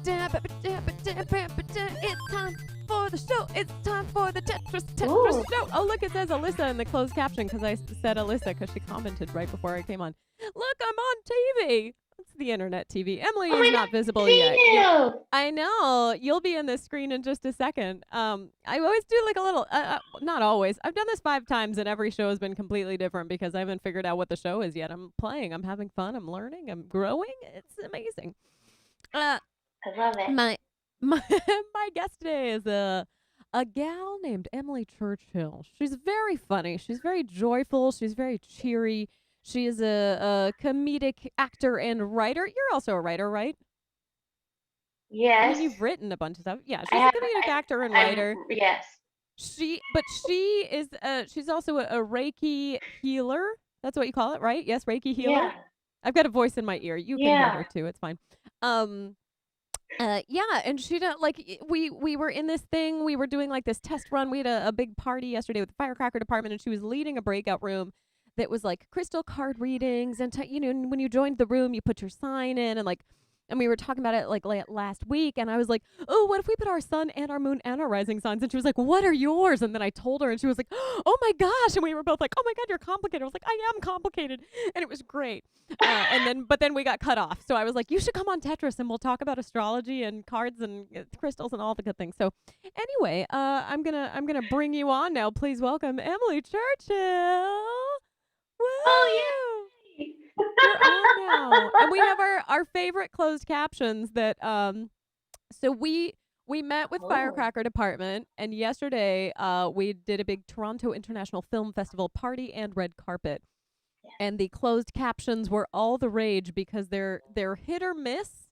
It's time for the show. It's time for the Tetris Ooh. show. Oh, look, it says Alyssa in the closed caption because I said Alyssa because she commented right before I came on. Look, I'm on TV. It's the internet TV. Emily Oh is my not God, visible see yet. you. I know. You'll be in the screen in just a second. I always do like a little, not always. I've done this 5 times and every show has been completely different because I haven't figured out what the show is yet. I'm playing. I'm having fun. I'm learning. I'm growing. It's amazing. I love it. My my guest today is a gal named Emily Churchill. She's very funny. She's very joyful. She's very cheery. She is a comedic actor and writer. You're also a writer, right? I Yes. mean, you've written a bunch of stuff. Yeah, I she's a have. comedic actor and writer. Yes. She is she's also a Reiki healer. That's what you call it, right? Yes, Reiki healer. Yeah. I've got a voice in my ear. You can hear her too. It's fine. Yeah, and she don't like we were in this thing. We were doing like this test run. We had a big party yesterday with the Firecracker Department, and she was leading a breakout room that was like crystal card readings, and when you joined the room, you put your sign in, and we were talking about it like last week, and I was like, oh, what if we put our sun and our moon and our rising signs? And she was like, what are yours? And then I told her, and she was like, oh my gosh, and we were both like, oh my God, you're complicated. I was like, I am complicated, and it was great. But then we got cut off. So I was like, you should come on Tetris and we'll talk about astrology and cards and crystals and all the good things. So anyway, I'm gonna bring you on now. Please welcome Emily Churchill. Woo! Oh yeah. You're on now. And we have our favorite closed captions that so we met with Firecracker Department, and yesterday we did a big Toronto International Film Festival party and red carpet. And the closed captions were all the rage because they're hit or miss.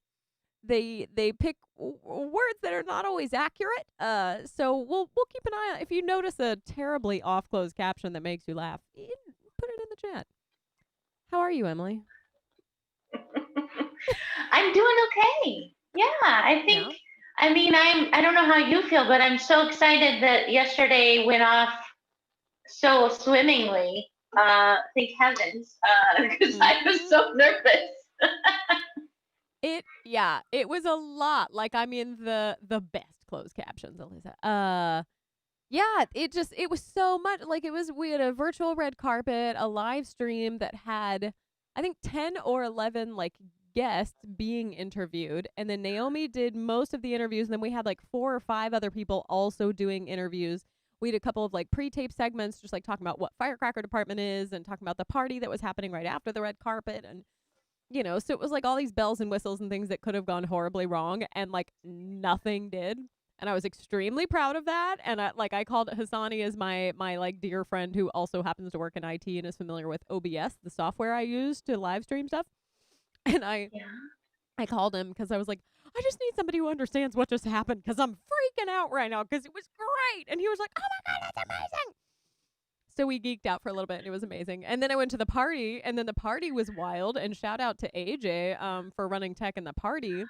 They pick words that are not always accurate. So we'll keep an eye on. If you notice a terribly off closed caption that makes you laugh, put it in the chat. How are you, Emily? I'm doing okay. Yeah, I think. Yeah. I mean, I don't know how you feel, but I'm so excited that yesterday went off so swimmingly. Thank heavens, because I was so nervous. It was a lot. Like, I mean, the best closed captions, Alyssa. Yeah, it was so much. Like, we had a virtual red carpet, a live stream that had, I think, 10 or 11, like, guests being interviewed. And then Naomi did most of the interviews. And then we had, like, 4 or 5 other people also doing interviews. We had a couple of, like, pre-tape segments, just, like, talking about what Firecracker Department is and talking about the party that was happening right after the red carpet. And, so it was, like, all these bells and whistles and things that could have gone horribly wrong. And, like, nothing did. And I was extremely proud of that. And I called Hassani as my like dear friend who also happens to work in IT and is familiar with OBS, the software I use to live stream stuff. And I called him because I was like, I just need somebody who understands what just happened because I'm freaking out right now because it was great. And he was like, oh my God, that's amazing. So we geeked out for a little bit and it was amazing. And then I went to the party and then the party was wild. And shout out to AJ for running tech in the party.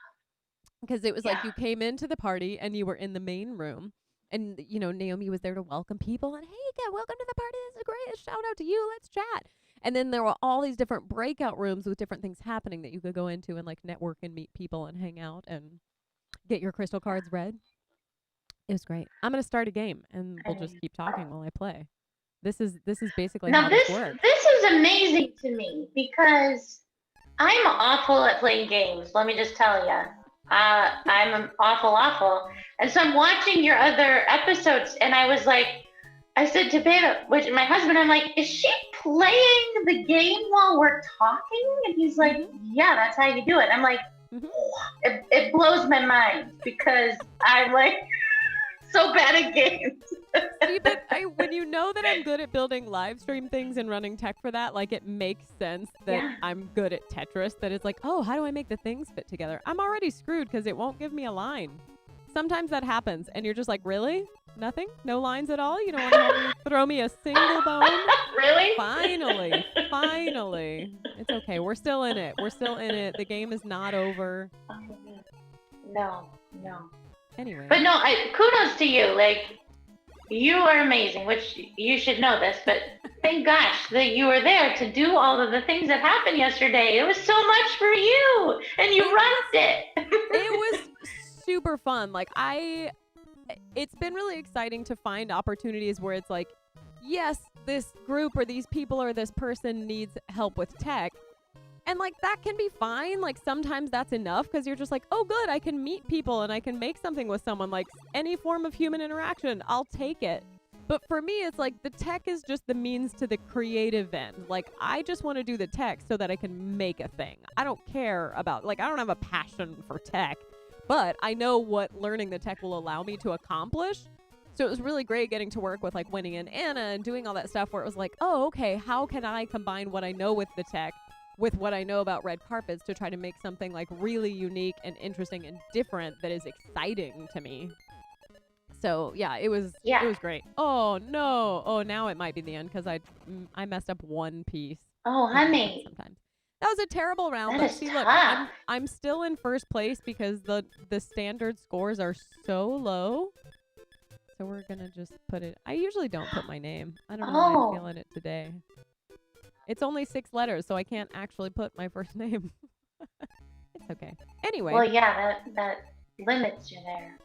Because it was like you came into the party and you were in the main room. And, Naomi was there to welcome people. And, hey, welcome to the party. This is great. Shout out to you. Let's chat. And then there were all these different breakout rooms with different things happening that you could go into and, like, network and meet people and hang out and get your crystal cards read. It was great. I'm going to start a game, and we'll just keep talking while I play. This is basically how this works. This is amazing to me because I'm awful at playing games. Let me just tell you. I'm awful. And so I'm watching your other episodes and I was like, I said to Beta, which my husband, I'm like, is she playing the game while we're talking? And he's like, yeah, that's how you do it. I'm like, it blows my mind because I'm like so bad at games. See, but when you know that I'm good at building live stream things and running tech for that, like it makes sense that I'm good at Tetris. That it's like, oh, how do I make the things fit together? I'm already screwed because it won't give me a line. Sometimes that happens, and you're just like, really? Nothing? No lines at all? You don't want to help me throw me a single bone? Really? Finally. It's okay. We're still in it. The game is not over. No. Anyway. But no, kudos to you. Like, You are amazing, which you should know this, but thank gosh that you were there to do all of the things that happened yesterday. It was so much for you, and you rocked it. It was super fun. Like it's been really exciting to find opportunities where it's like, yes, this group or these people or this person needs help with tech. And like that can be fine. Like sometimes that's enough because you're just like, oh, good, I can meet people and I can make something with someone. Like any form of human interaction, I'll take it. But for me, it's like the tech is just the means to the creative end. Like I just want to do the tech so that I can make a thing. I don't care about, like, I don't have a passion for tech, but I know what learning the tech will allow me to accomplish. So it was really great getting to work with like Winnie and Anna and doing all that stuff where it was like, oh, okay, how can I combine what I know with the tech with what I know about red carpets to try to make something like really unique and interesting and different that is exciting to me. So yeah, it was great. Oh no. Oh, now it might be the end because I messed up one piece. Oh, honey. Sometimes. That was a terrible round. That But is see, tough. look, I'm still in first place because the standard scores are so low. So we're gonna just put it. I usually don't put my name. I don't know why I'm feeling it today. It's only 6 letters, so I can't actually put my first name. It's okay. Anyway. Well, yeah, that limits you there.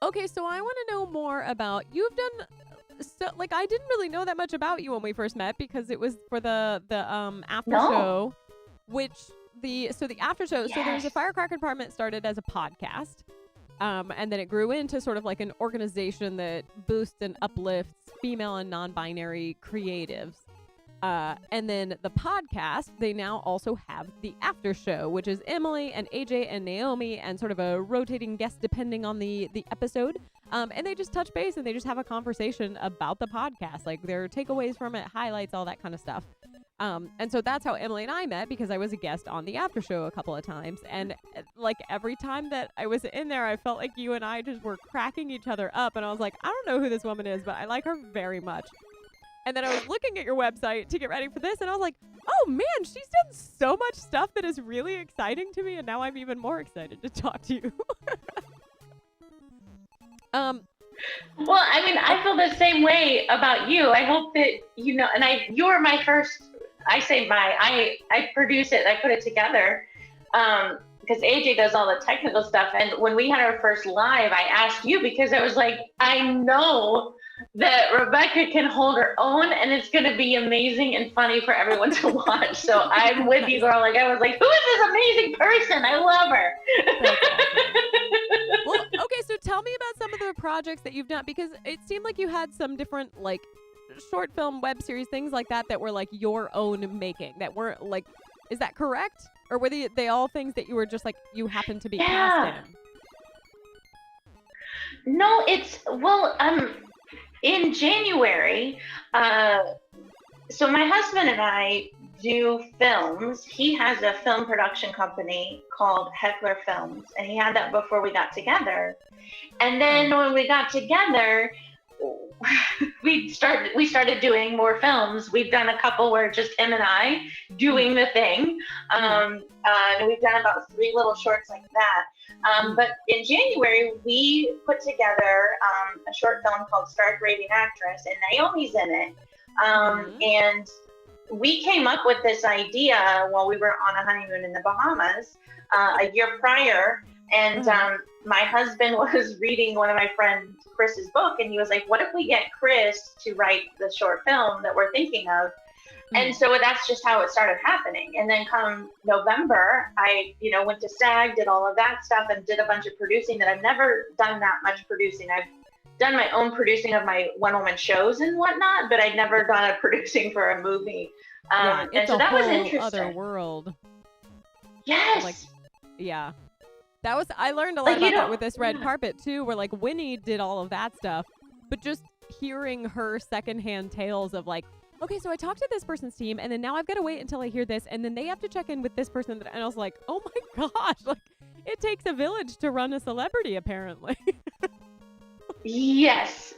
Okay, so I want to know more about you've done. So, like, I didn't really know that much about you when we first met because it was for the after show, which the after show. Yes. So there's a Firecracker Department started as a podcast, and then it grew into sort of like an organization that boosts and uplifts female and non-binary creatives. And then the podcast, they now also have the after show, which is Emily and AJ and Naomi and sort of a rotating guest depending on the episode. And they just touch base and they just have a conversation about the podcast, like their takeaways from it, highlights, all that kind of stuff. And so that's how Emily and I met because I was a guest on the after show a couple of times. And like every time that I was in there, I felt like you and I just were cracking each other up. And I was like, I don't know who this woman is, but I like her very much. And then I was looking at your website to get ready for this, and I was like, oh, man, she's done so much stuff that is really exciting to me, and now I'm even more excited to talk to you. Well, I mean, I feel the same way about you. I hope that, you know, and you're my first, I produce it, I put it together, because AJ does all the technical stuff. And when we had our first live, I asked you because I was like, I know that Rebecca can hold her own and it's going to be amazing and funny for everyone to watch. So I'm with you, girl. Like I was like, who is this amazing person? I love her. Well, okay, so tell me about some of the projects that you've done, because it seemed like you had some different like short film, web series, things like that were like your own making, that weren't like, is that correct? Or were they all things that you were just like, you happened to be cast in? No, in January, so my husband and I do films. He has a film production company called Heckler Films, and he had that before we got together. And then when we got together, we started doing more films. We've done a couple where just him and I doing the thing. And we've done about 3 little shorts like that. But in January, we put together a short film called Stark Raving Actress, and Naomi's in it. And we came up with this idea while we were on a honeymoon in the Bahamas a year prior. And my husband was reading one of my friend Chris's book, and he was like, what if we get Chris to write the short film that we're thinking of? And so that's just how it started happening. And then come November, I, went to SAG, did all of that stuff, and did a bunch of producing that I've never done that much producing. I've done my own producing of my one-woman shows and whatnot, but I'd never done a producing for a movie. And so that was interesting. Other world. Yes. Like, yeah. I learned a lot about that with this red carpet too, where like Winnie did all of that stuff, but just hearing her secondhand tales of like, okay, so I talked to this person's team, and then now I've got to wait until I hear this, and then they have to check in with this person, and I was like, oh my gosh, like it takes a village to run a celebrity, apparently. Yes.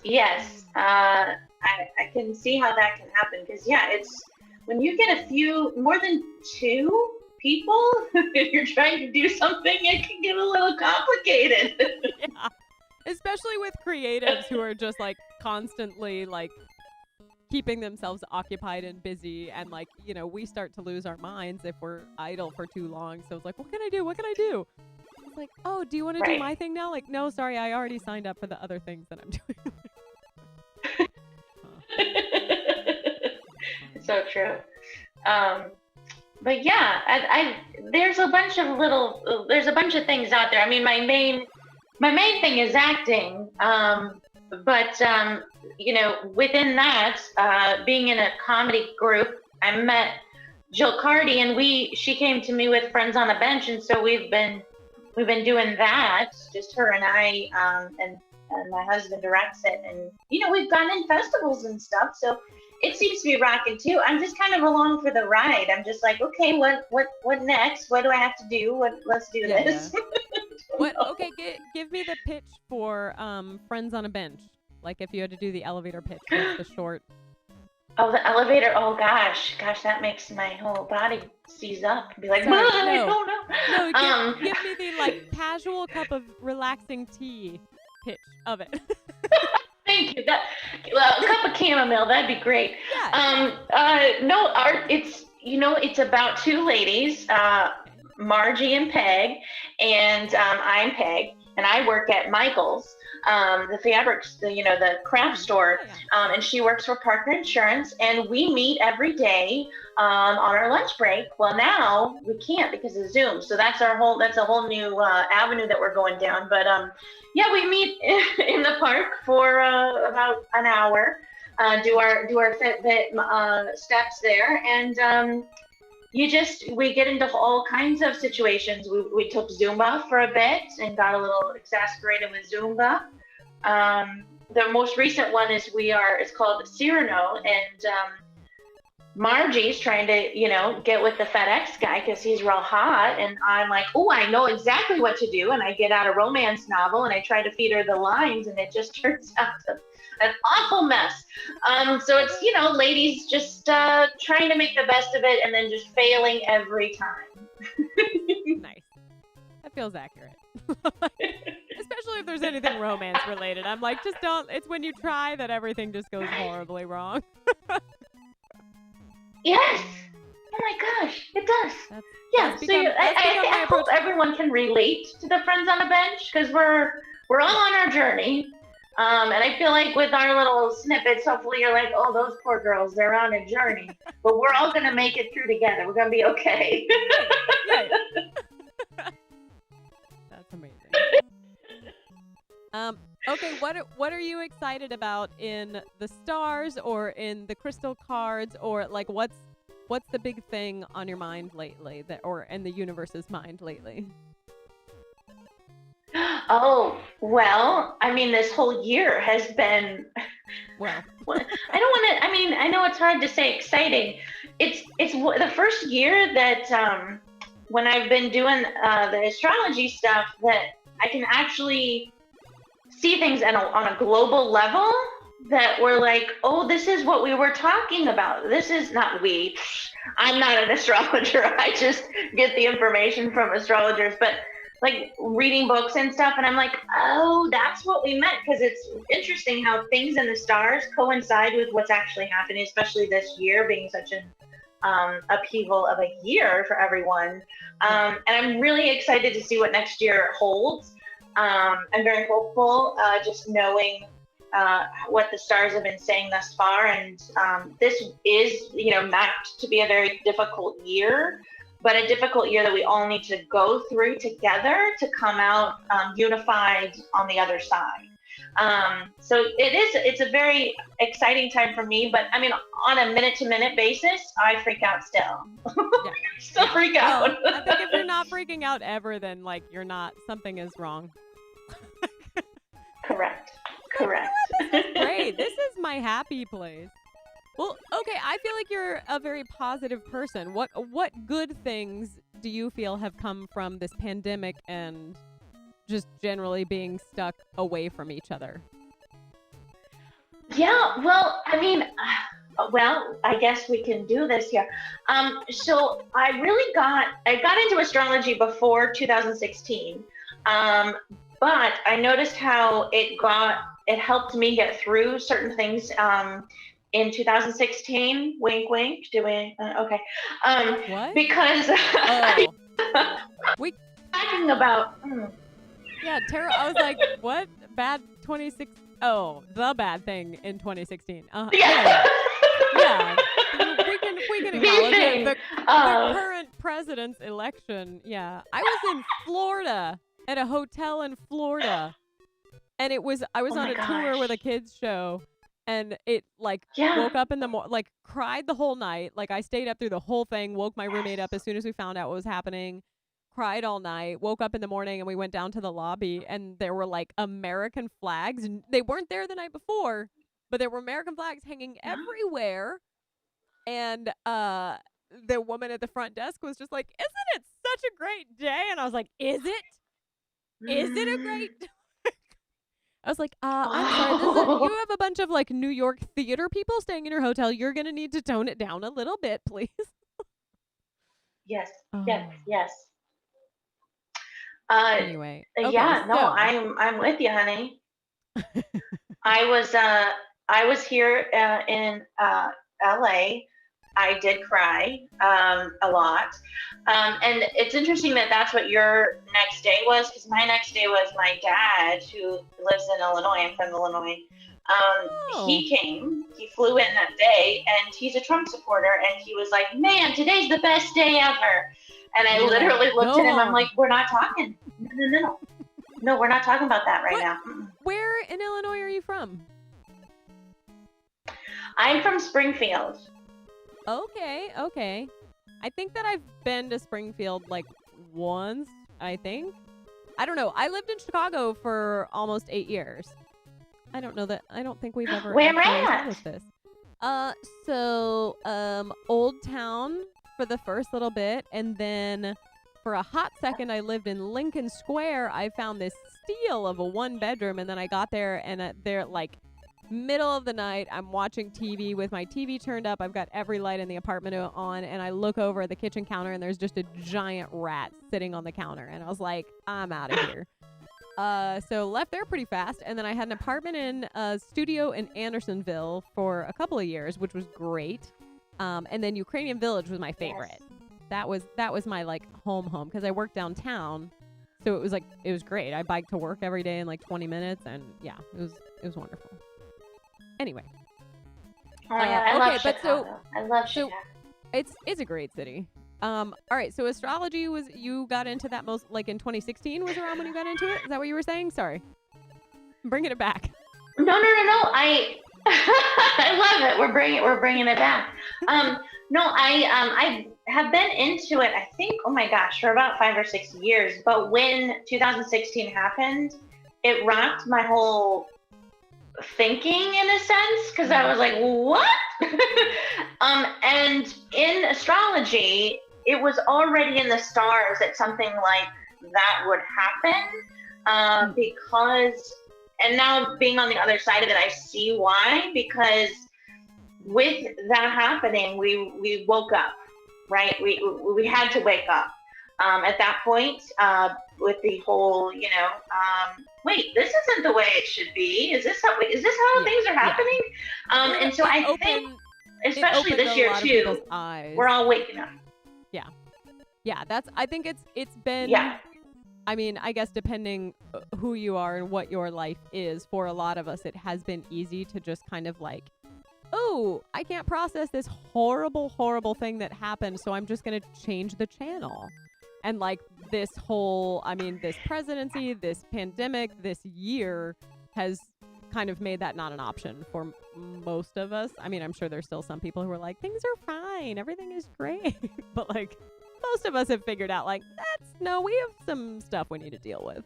I can see how that can happen, because it's when you get more than 2 people, if you're trying to do something, it can get a little complicated. Yeah. Especially with creatives who are just like, constantly like keeping themselves occupied and busy, and like, you know, we start to lose our minds if we're idle for too long. So it's like, what can I do? What can I do? It's like, oh, do you want to do Right. my thing now? Like, no, sorry, I already signed up for the other things that I'm doing. So true. But yeah, there's a bunch of things out there. I mean, my main thing is acting. But you know, within that, being in a comedy group, I met Jill Cardy, and she came to me with Friends on a Bench, and so we've been doing that, just her and I, and my husband directs it, and you know, we've gone in festivals and stuff, so it seems to be rocking too. I'm just kind of along for the ride. I'm just like, okay, what next? What do I have to do? Let's do this. What? Okay, give me the pitch for Friends on a Bench. Like if you had to do the elevator pitch, what's the short? Oh, the elevator. Oh gosh, that makes my whole body seize up and be like, Sorry, I don't know. No, give me the like casual cup of relaxing tea pitch of it. Thank you. A cup of chamomile, that'd be great. Yeah. No, it's about two ladies, Margie and Peg, and I'm Peg, and I work at Michael's, the fabrics, the craft store, and she works for Parker Insurance, and we meet every day on our lunch break. Well, now we can't because of Zoom, so that's a whole new avenue that we're going down. But yeah, we meet in the park for about an hour, do our Fitbit steps there, and we get into all kinds of situations. We took Zumba for a bit and got a little exasperated with Zumba. The most recent one is it's called Cyrano, and Margie's trying to, get with the FedEx guy because he's real hot, and I'm like, oh, I know exactly what to do, and I get out a romance novel and I try to feed her the lines, and it just turns out an awful mess. So it's, ladies just trying to make the best of it and then just failing every time. Nice. That feels accurate. Especially if there's anything romance related. I'm like, just don't. It's when you try that everything just goes horribly wrong. Yes. Oh my gosh, it does. I hope everyone can relate to the Friends on a Bench, because we're all on our journey. And I feel like with our little snippets, hopefully you're like, oh, those poor girls, they're on a journey. But we're all going to make it through together. We're going to be okay. Yeah. That's amazing. Okay, what are you excited about in the stars or in the crystal cards, or like what's the big thing on your mind lately, or in the universe's mind lately? Oh, well, I mean, this whole year has been, well, I know it's hard to say exciting. It's the first year that when I've been doing the astrology stuff that I can actually see things on a global level, that we're like, oh, this is what we were talking about. This is not we. I'm not an astrologer. I just get the information from astrologers, but like reading books and stuff, and I'm like, oh, that's what we meant, because it's interesting how things in the stars coincide with what's actually happening, especially this year being such an upheaval of a year for everyone. And I'm really excited to see what next year holds. I'm very hopeful, just knowing what the stars have been saying thus far, and this is, mapped to be a very difficult year, but a difficult year that we all need to go through together to come out unified on the other side. So it's a very exciting time for me, but I mean, on a minute-to-minute basis, I freak out still. Yeah. Still freak out. Well, I think if you're not freaking out ever, then like something is wrong. Correct. This is great. This is my happy place. Well, okay, I feel like you're a very positive person. What good things do you feel have come from this pandemic and just generally being stuck away from each other? Yeah, well, I mean, I guess we can do this here. So I got into astrology before 2016. but I noticed how it helped me get through certain things in 2016. Wink, wink. Doing okay. What? Because Oh, we talking about. yeah, I was like, what bad 26? Oh, the bad thing in 2016. Yeah. Yeah. We can The acknowledge thing. it. The current president's election. Yeah, I was in Florida at a hotel in Florida, and I was Oh on my a tour with a gosh. kids show, and it like Yeah. woke up in the morning, like cried the whole night. Like I stayed up through the whole thing, woke my roommate up as soon as we found out what was happening. Cried all night, woke up in the morning, and we went down to the lobby, and there were like American flags, and they weren't there the night before, but there were American flags hanging everywhere. And the woman at the front desk was just like, "Isn't it such a great day?" And I was like, "Is it? Is it a Mm. great?" I was like, I'm sorry. You have a bunch of like New York theater people staying in your hotel. You're gonna need to tone it down a little bit, please." Yes. Yes. Oh. Yes. Uh, Anyway, okay, yeah. No, so I'm with you, honey. I was here in LA. I did cry a lot, and it's interesting that that's what your next day was, because my next day was my dad, who lives in Illinois. I'm from Illinois. oh, He flew in that day, and he's a Trump supporter, and he was like, "Man, today's the best day ever." And I and you're like, literally looked go at him. I'm like, home. "We're not talking. No, we're not talking about that right What? now." Where in Illinois are you from? I'm from Springfield. Okay, okay. I think that I've been to Springfield like once, I think. I don't know. I lived in Chicago for almost 8 years. I don't know that. I don't think we've ever Where actually at? established this. Old Town for the first little bit, and then for a hot second, I lived in Lincoln Square. I found this steal of a 1 bedroom, and then I got there, and they're like middle of the night. I'm watching TV with my TV turned up. I've got every light in the apartment on, and I look over at the kitchen counter, and there's just a giant rat sitting on the counter, and I was like, I'm out of here. So left there pretty fast, and then I had an apartment in a studio in Andersonville for a couple of years, which was great. And then Ukrainian Village was my favorite. Yes. That was my like home because I worked downtown, so it was great. I biked to work every day in like 20 minutes, and yeah, it was wonderful. Anyway, Oh my God, I okay, love but Chicago. I love so Chicago. it's a great city. All right, so astrology you got into that most like in 2016 was around when you got into it? Is that what you were saying? Sorry. I'm bringing it back. No. I I love it. We're bringing it back. No, I have been into it. I think, oh my gosh, for about 5 or 6 years. But when 2016 happened, it rocked my whole thinking in a sense, because I was like, what? And in astrology, it was already in the stars that something like that would happen, because, and now being on the other side of it, I see why. Because with that happening, we woke up, right? We had to wake up at that point, with the whole, wait, this isn't the way it should be. Is this how things are happening? And so I think, especially this year too, we're all waking up. Yeah, I think it's been, Yeah. I mean, I guess depending who you are and what your life is, for a lot of us, it has been easy to just kind of like, oh, I can't process this horrible, horrible thing that happened, so I'm just going to change the channel. And like this presidency, this pandemic, this year has kind of made that not an option for most of us. I mean, I'm sure there's still some people who are like, things are fine, everything is great. But like, most of us have figured out like, we have some stuff we need to deal with.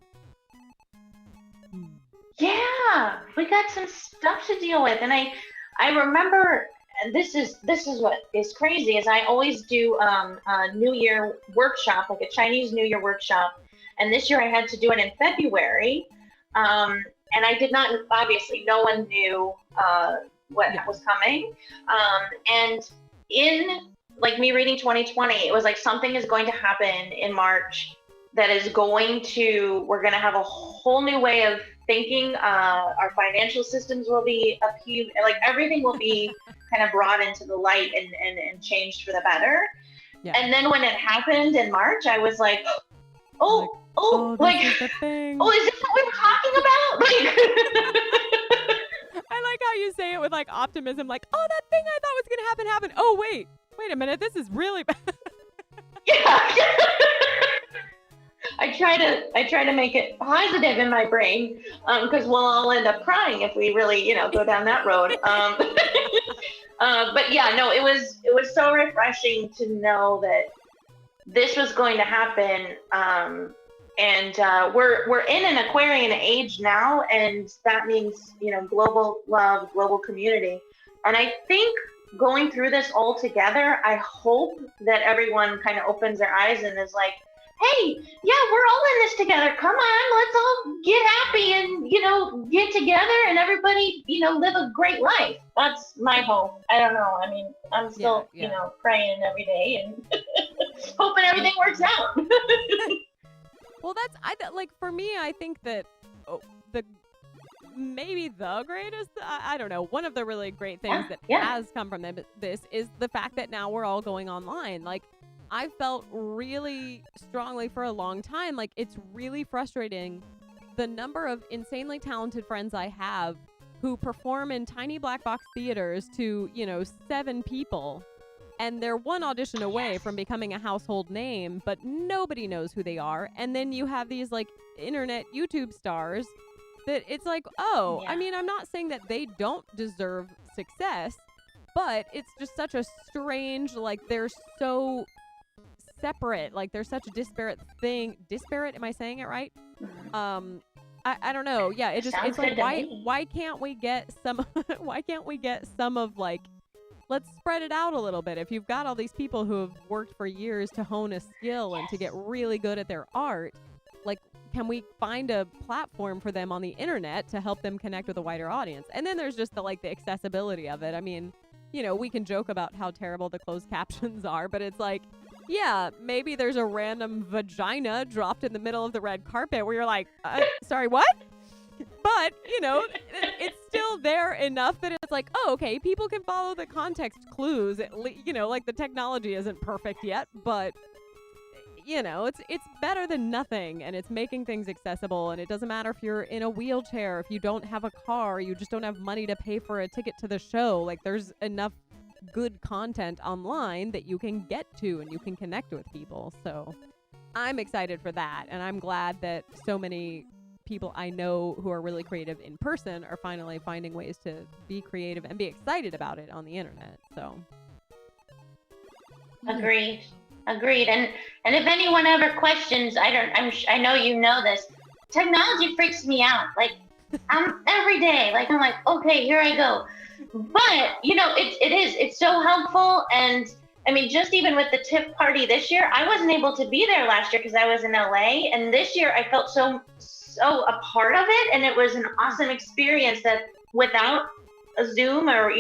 Yeah, we got some stuff to deal with. And I remember, and this is what is crazy, is I always do a New Year workshop, like a Chinese New Year workshop. And this year I had to do it in February. And I did not, obviously, no one knew what was coming. And in like me reading 2020, it was like something is going to happen in March that is we're going to have a whole new way of thinking. Our financial systems will be like everything will be kind of brought into the light and changed for the better. Yeah. And then when it happened in March, I was like, this is the thing. oh, is this what we were talking about? Like, I like how you say it with like optimism, like, oh, that thing I thought was gonna happen. Oh, wait a minute, this is really bad. Yeah. I try to make it positive in my brain, because we'll all end up crying if we really, go down that road. But yeah, no, it was so refreshing to know that this was going to happen. And we're in an Aquarian age now, and that means, global love, global community. And I think going through this all together, I hope that everyone kind of opens their eyes and is like, hey, yeah, we're all in this together. Come on, let's all get happy and, get together and everybody, live a great life. That's my hope. I don't know. I mean, I'm still, praying every day and hoping everything works out. Well, for me, I think that maybe the greatest, I don't know, one of the really great things that has come from this is the fact that now we're all going online. Like, I felt really strongly for a long time, like, it's really frustrating the number of insanely talented friends I have who perform in tiny black box theaters to, 7 people. And they're one audition away from becoming a household name, but nobody knows who they are. And then you have these, like, internet YouTube stars that it's like, I mean, I'm not saying that they don't deserve success, but it's just such a strange, like, they're so separate, like, they're such a disparate thing. Disparate? Am I saying it right? I don't know. Yeah, it's like, why can't we get some, of, like, let's spread it out a little bit. If you've got all these people who have worked for years to hone a skill and to get really good at their art, like, can we find a platform for them on the internet to help them connect with a wider audience? And then there's just the accessibility of it. I mean, we can joke about how terrible the closed captions are, but it's like, yeah, maybe there's a random vagina dropped in the middle of the red carpet where you're like, sorry, what? But, it's still there enough that it's like, oh, okay, people can follow the context clues. Like, the technology isn't perfect yet, but, it's better than nothing, and it's making things accessible, and it doesn't matter if you're in a wheelchair, if you don't have a car, you just don't have money to pay for a ticket to the show. Like, there's enough good content online that you can get to and you can connect with people. So I'm excited for that, and I'm glad that so many people I know who are really creative in person are finally finding ways to be creative and be excited about it on the internet. So Agreed. And if anyone ever questions, I know you know this. Technology freaks me out. Like, every day, like, I'm like, okay, here I go. But it's so helpful. And I mean, just even with the TIFF party this year, I wasn't able to be there last year because I was in LA, and this year I felt so a part of it, and it was an awesome experience that without a Zoom or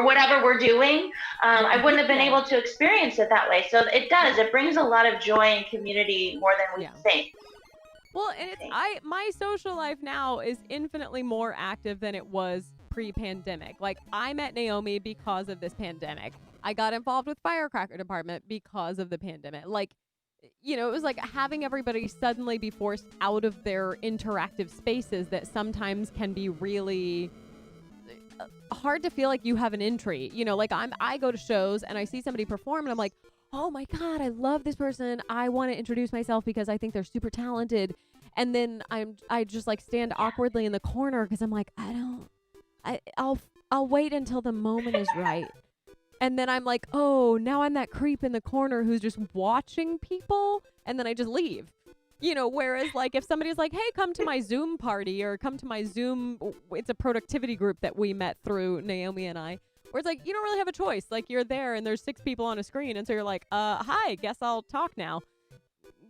whatever we're doing, I wouldn't have been able to experience it that way. So it brings a lot of joy and community more than we think. Well, and my social life now is infinitely more active than it was pre-pandemic. Like, I met Naomi because of this pandemic. I got involved with Firecracker Department because of the pandemic. Like, it was like having everybody suddenly be forced out of their interactive spaces that sometimes can be really hard to feel like you have an entry. Like, I go to shows and I see somebody perform and I'm like, oh my God, I love this person. I want to introduce myself because I think they're super talented. And then I just like stand awkwardly in the corner because I'm like, I'll wait until the moment is right. And then I'm like, oh, now I'm that creep in the corner who's just watching people, and then I just leave. Whereas, like, if somebody's like, hey, come to my Zoom party or come to my Zoom, it's a productivity group that we met through, Naomi and I, where it's like, you don't really have a choice. Like, you're there and there's 6 people on a screen, and so you're like, hi, guess I'll talk now.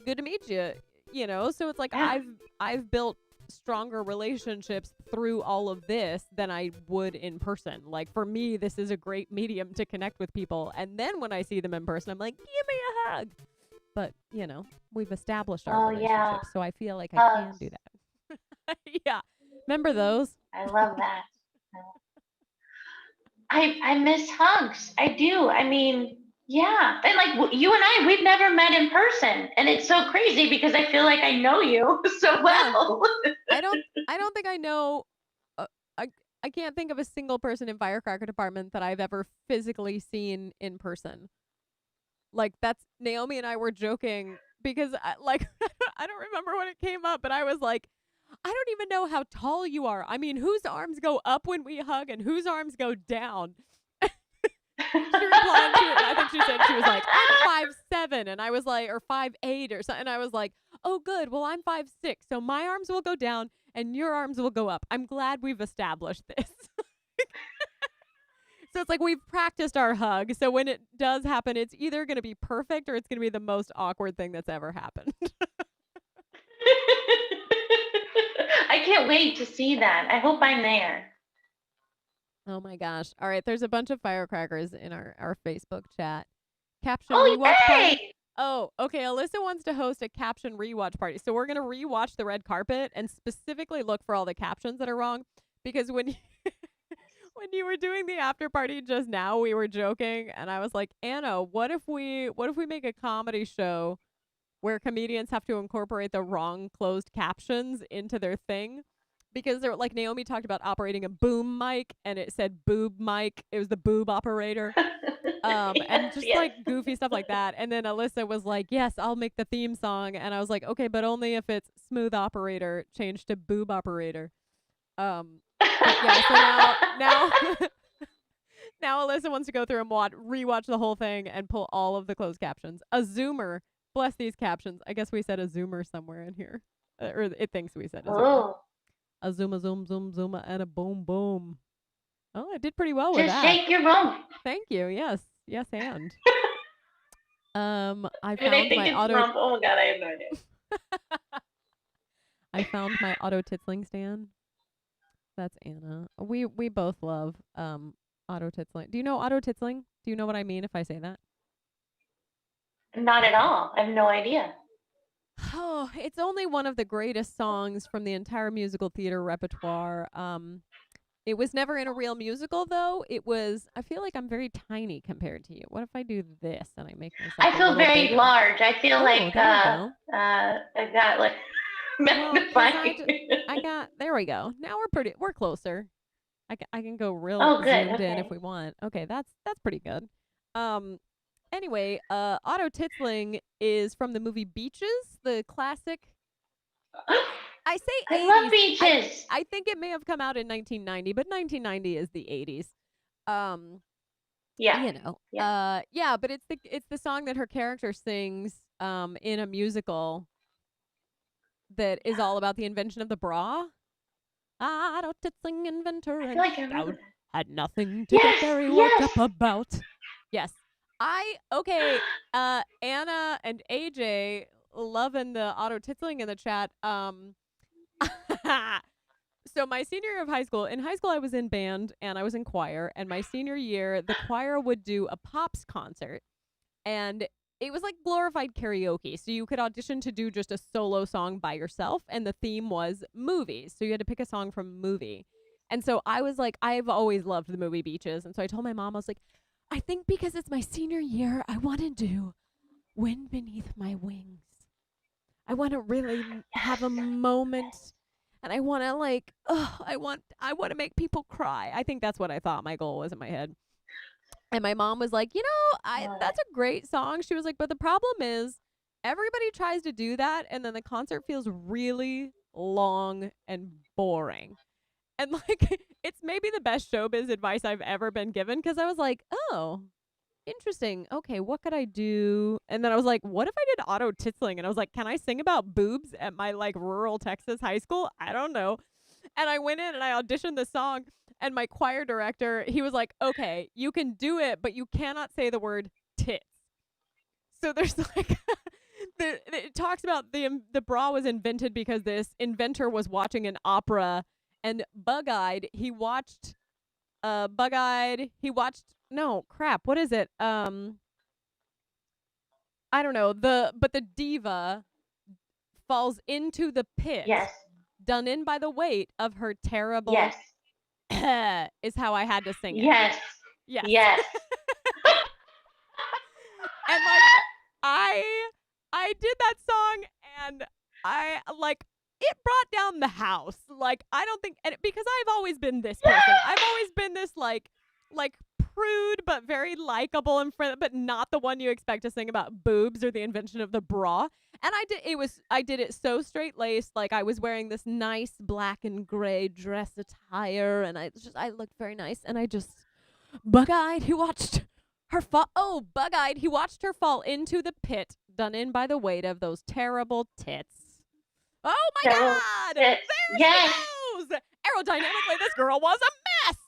Good to meet you. So it's like, I've built stronger relationships through all of this than I would in person. Like, for me, this is a great medium to connect with people. And then when I see them in person, I'm like, give me a hug. but we've established our Oh yeah, relationship, so I feel like I can hugs. do that. Yeah. Remember those? I love that. I miss hugs. I do. I mean, yeah. And like you and I, we've never met in person, and it's so crazy because I feel like I know you so Yeah. well. I don't think I know uh, I I can't think of a single person in Firecracker Department that I've ever physically seen in person. Like that's Naomi and I were joking because I don't remember when it came up, but I was like, I don't even know how tall you are. I mean, whose arms go up when we hug and whose arms go down? She replied, I think she said she was like, I'm 5'7", and I was like, or 5'8" or something. And I was like, oh, good. Well, I'm 5'6", so my arms will go down and your arms will go up. I'm glad we've established this. So it's like we've practiced our hug. So when it does happen, it's either going to be perfect or it's going to be the most awkward thing that's ever happened. I can't wait to see that. I hope I'm there. Oh my gosh. All right. There's a bunch of firecrackers in our Facebook chat. Caption Oh, rewatch party. yay! Oh, okay. Alyssa wants to host a caption rewatch party. So we're going to rewatch the red carpet and specifically look for all the captions that are wrong because when when you were doing the after party just now, we were joking and I was like, "Anna, what if we make a comedy show where comedians have to incorporate the wrong closed captions into their thing?" Because they're like Naomi talked about operating a boom mic and it said boob mic. It was the boob operator. Yes, And just yes. like goofy stuff like that. And then Alyssa was like, "Yes, I'll make the theme song." And I was like, "Okay, but only if it's smooth operator changed to boob operator." Um, but yeah, so now now Alyssa wants to go through and rewatch the whole thing and pull all of the closed captions. A zoomer, bless these captions. I guess we said a zoomer somewhere in here, or it thinks we said a zoomer. Oh, A zoom, zoom, and a boom, boom. Oh, I did pretty well with just that. shake your rump. Thank you. Yes, and I I mean, I found think my it's auto. rump. Oh my god, I have no idea. I found my auto titsling stand. That's Anna. We both love auto titsling. Do you know auto titsling? Do you know what I mean if I say that? Not at all. I have no idea. Oh, it's only one of the greatest songs from the entire musical theater repertoire. It was never in a real musical though. It was. I feel like I'm very tiny compared to you. What if I do this and I make myself I a feel little very bigger? large. I feel Oh, like there we go. I got like Well, cause magnifying. I got there we go. Now we're closer. I can go real Oh, good. zoomed in if Okay. we want. Okay, that's pretty good. Um anyway, auto titsling is from the movie Beaches, the classic. I say I love 80s. I beaches. I think it may have come out in 1990, but 1990 is the 80s. Um Yeah. Yeah. yeah, but it's the song that her character sings in a musical that is all about the invention of the bra. Auto titsling inventor I feel and like I remember scout that. had nothing to get Yes. very worked Yes. up about. Yes. Okay, Anna and AJ loving the auto titsling in the chat. So my senior year of high school, in high school I was in band and I was in choir, and my senior year the choir would do a pops concert and it was like glorified karaoke. So you could audition to do just a solo song by yourself, and the theme was movies. So you had to pick a song from a movie. And so I was like, I've always loved the movie Beaches. And so I told my mom, I was like, I think because it's my senior year, I want to do Wind Beneath My Wings. I want to really have a Yes. moment. And I want to like, oh, I want to make people cry. I think that's what I thought my goal was in my head. And my mom was like, Love it. that's a great song. She was like, but the problem is everybody tries to do that and then the concert feels really long and boring. And like it's maybe the best showbiz advice I've ever been given because I was like, "Oh, interesting. Okay, what could I do?" And then I was like, "What if I did auto titsling?" And I was like, "Can I sing about boobs at my like rural Texas high school?" I don't know. And I went in and I auditioned the song, and my choir director, he was like, "Okay, you can do it, but you cannot say the word tits." So there's like it talks about the bra was invented because this inventor was watching an opera and bug-eyed, he watched no, crap, what is it? I don't know, but the diva falls into the pit, Yes. done in by the weight of her terrible Yes. is how I had to sing it. Yes. Yes. Yes. And like I did that song and I like it brought down the house. Like I don't think and because I've always been this person. I've always been this like prude but very likable and friendly, but not the one you expect to sing about boobs or the invention of the bra. And I did it so straight laced, like I was wearing this nice black and gray dress attire, and I looked very nice, and I just bug-eyed he watched her fall. Oh, bug-eyed he watched her fall into the pit, done in by the weight of those terrible tits. Oh my God! There Yes. she goes! Aerodynamically, this girl was a mess!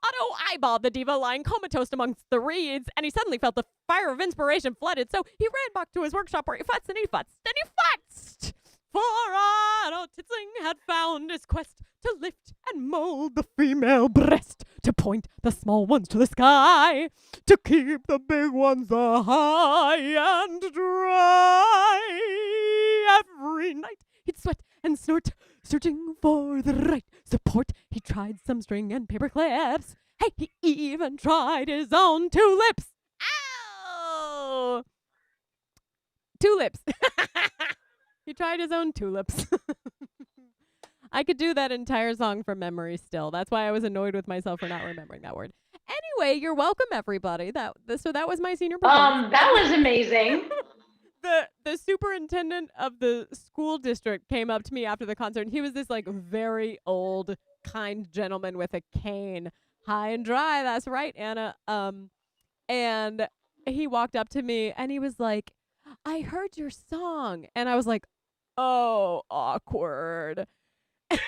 Otto eyeballed the diva lying comatose amongst the reeds, and he suddenly felt the fire of inspiration flooded, so he ran back to his workshop where he futzed and he futzed and he futzed! For Otto Titzing had found his quest to lift and mold the female breast, to point the small ones to the sky, to keep the big ones high and dry. Every night he'd sweat and snort, searching for the right support. He tried some string and paper clips. Hey, he even tried his own tulips. Ow! Tulips. He tried his own tulips. I could do that entire song from memory still. That's why I was annoyed with myself for not remembering that word. Anyway, you're welcome, everybody. So that was my senior performance. That was amazing. The superintendent of the school district came up to me after the concert, and he was this like very old, kind gentleman with a cane. High and dry, that's right, Anna. And he walked up to me and he was like, I heard your song. And I was like, oh, awkward. I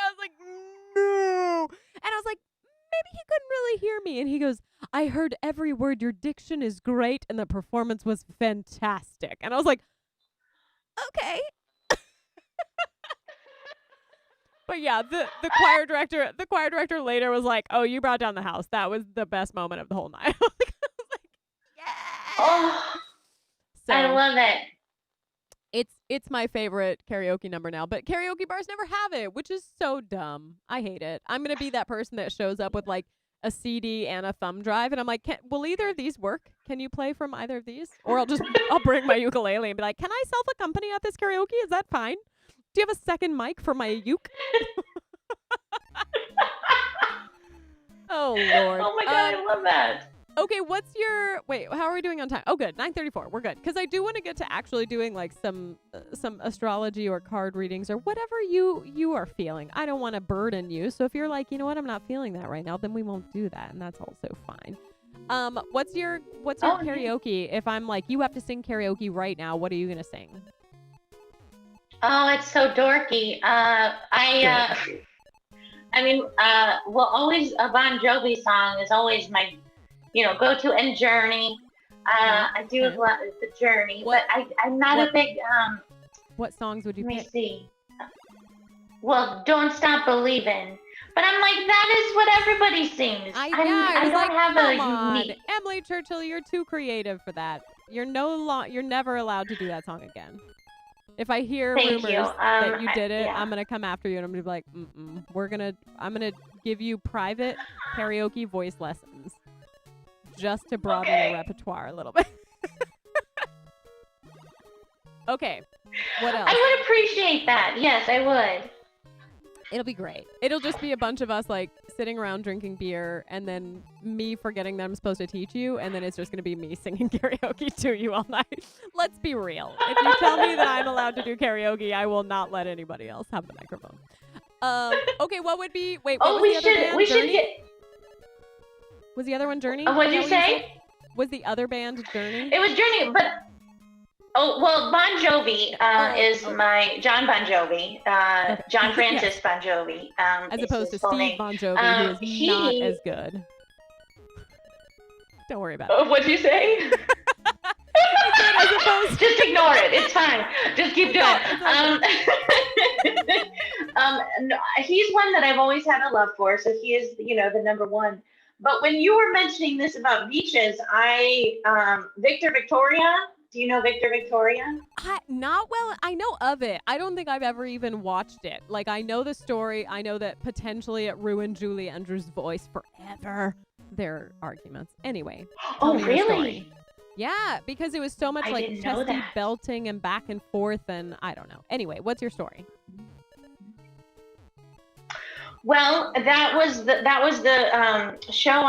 was like, no. And I was like, maybe he couldn't really hear me. And he goes, I heard every word. Your diction is great, and the performance was fantastic. And I was like, okay. But yeah, the choir director later was like, oh, you brought down the house. That was the best moment of the whole night. I was like, yeah. Oh, So I love it. it's my favorite karaoke number now, but karaoke bars never have it, which is so dumb. I hate it. I'm gonna be that person that shows up with like a CD and a thumb drive, and I'm like, will either of these work? Can you play from either of these? Or I'll bring my ukulele and be like, can I self-accompany at this karaoke? Is that fine? Do you have a second mic for my uke? Oh Lord. Oh my God, I love that. Okay, wait, how are we doing on time? Oh, good. 9:34. We're good. Because I do want to get to actually doing like some astrology or card readings or whatever you are feeling. I don't want to burden you. So if you're like, you know what, I'm not feeling that right now, then we won't do that, and that's also fine. What's your karaoke? If I'm like, you have to sing karaoke right now, what are you gonna sing? Oh, it's so dorky. Always a Bon Jovi song is always my, go-to, and Journey. I do love the Journey, but I'm not a big. What songs would you pick? Let me see. Well, Don't Stop Believing. But I'm like, that is what everybody sings. I don't have a unique. Emily Churchill, you're too creative for that. You're never allowed to do that song again. If I hear rumors that you did it, I'm gonna come after you and I'm gonna be like, I'm gonna give you private karaoke voice lessons just to broaden your repertoire a little bit. Okay. What else? I would appreciate that. Yes, I would. It'll be great. It'll just be a bunch of us like sitting around drinking beer and then me forgetting that I'm supposed to teach you, and then it's just going to be me singing karaoke to you all night. Let's be real. If you tell me that I'm allowed to do karaoke, I will not let anybody else have the microphone. Okay, what would be... Wait, what was the other band? We should get... Was the other one Journey? What did you say? Was the other band Journey? It was Journey, but... Oh, well, Bon Jovi is my... John Bon Jovi. John Francis Bon Jovi. As opposed to Steve Bon Jovi, who is not as good. Don't worry about it. What'd you say? Just ignore it. It's fine. Just keep doing it. No, he's one that I've always had a love for, so he is, the number one. But when you were mentioning this about beaches, Victor Victoria. Do you know Victor Victoria? Not well. I know of it. I don't think I've ever even watched it. Like, I know the story. I know that potentially it ruined Julie Andrews' voice forever. Their arguments. Anyway. Tell me your story. Yeah, because it was so much like chesty belting and back and forth, and I don't know. Anyway, what's your story? Well, that was the show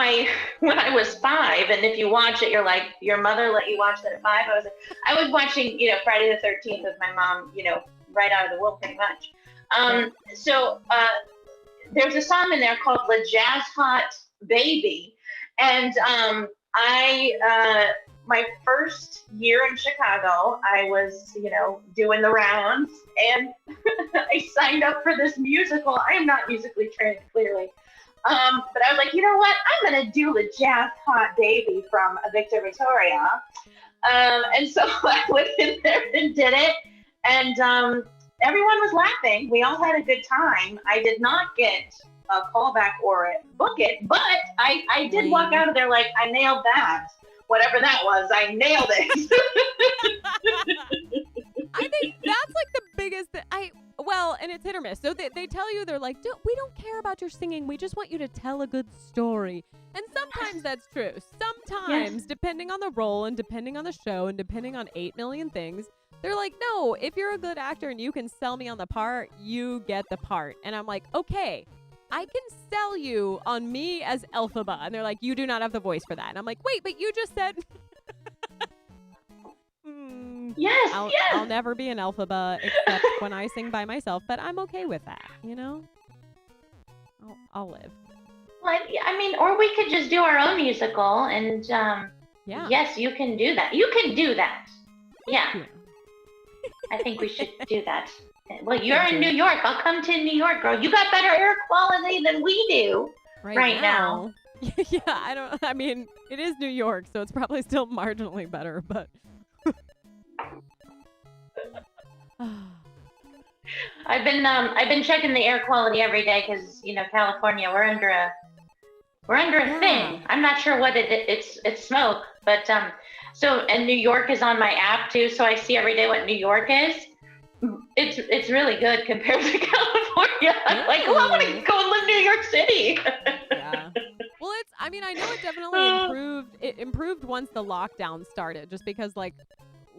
when I was 5, and if you watch it, you're like, your mother let you watch that at 5. I was watching, Friday the 13th with my mom, right out of the womb, pretty much. So there's a song in there called "The Jazz Hot Baby," and my first year in Chicago, I was, doing the rounds, and I signed up for this musical. I am not musically trained, clearly. But I was like, you know what? I'm going to do the Jazz Hot Baby from Victor Victoria. And so I went in there and did it. And everyone was laughing. We all had a good time. I did not get a callback or book it, but I did walk out of there like, I nailed that. Whatever that was, I nailed it. I think that's like the biggest and it's hit or miss. So they tell you, they're like, we don't care about your singing. We just want you to tell a good story. And sometimes that's true. Sometimes, depending on the role and depending on the show and depending on 8 million things, they're like, no, if you're a good actor and you can sell me on the part, you get the part. And I'm like, okay, I can sell you on me as Elphaba. And they're like, you do not have the voice for that. And I'm like, wait, but you just said... Yes, I'll never be an Elphaba except when I sing by myself, but I'm okay with that, I'll live. Well, I mean, or we could just do our own musical, and yes, you can do that. You can do that. Yeah. I think we should do that. Well, you're in New York. I'll come to New York, girl. You got better air quality than we do right now. Yeah, I mean, it is New York, so it's probably still marginally better, but... I've been checking the air quality every day because California, we're under a thing. I'm not sure what it's smoke, but and New York is on my app too, so I see every day what New York is. It's really good compared to California. I'm like, I want to go and live in New York City. Yeah. Well, I know it definitely improved. It improved once the lockdown started, just because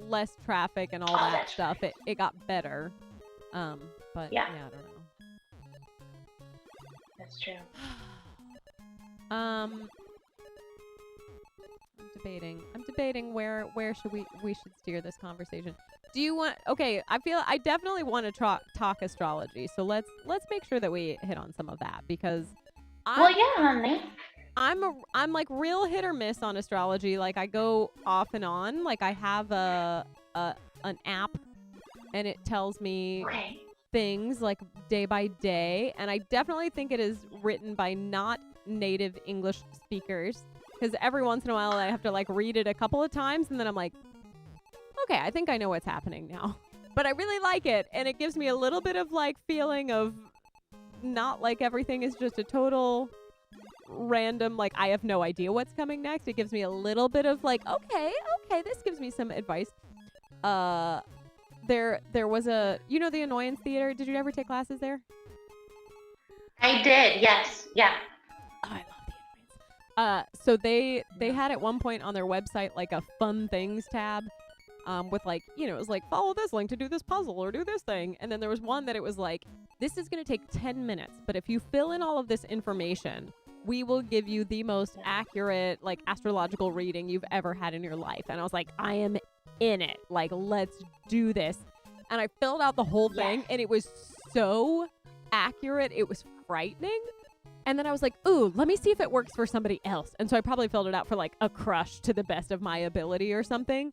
less traffic and all that stuff. Right. It got better. But yeah, I don't know. That's true. I'm debating where we should steer this conversation. Do you want? Okay, I definitely want to talk astrology. So let's make sure that we hit on some of that, because honey. I'm like real hit or miss on astrology. Like, I go off and on. Like, I have an app, and it tells me things like day by day, and I definitely think it is written by not native English speakers, because every once in a while I have to read it a couple of times, and then I'm like, okay, I think I know what's happening now. But I really like it, and it gives me a little bit of feeling of not like everything is just a total random, I have no idea what's coming next. It gives me a little bit of okay, this gives me some advice. There was the Annoyance Theater. Did you ever take classes there? I did, yes. Yeah. Oh, I love the Annoyance. So they had at one point on their website a fun things tab, with it was follow this link to do this puzzle or do this thing. And then there was one that it was this is going to take 10 minutes, but if you fill in all of this information, we will give you the most accurate, astrological reading you've ever had in your life. And I was like, I am in it. Let's do this. And I filled out the whole thing, and it was so accurate. It was frightening. And then I was like, ooh, let me see if it works for somebody else. And so I probably filled it out for a crush to the best of my ability or something.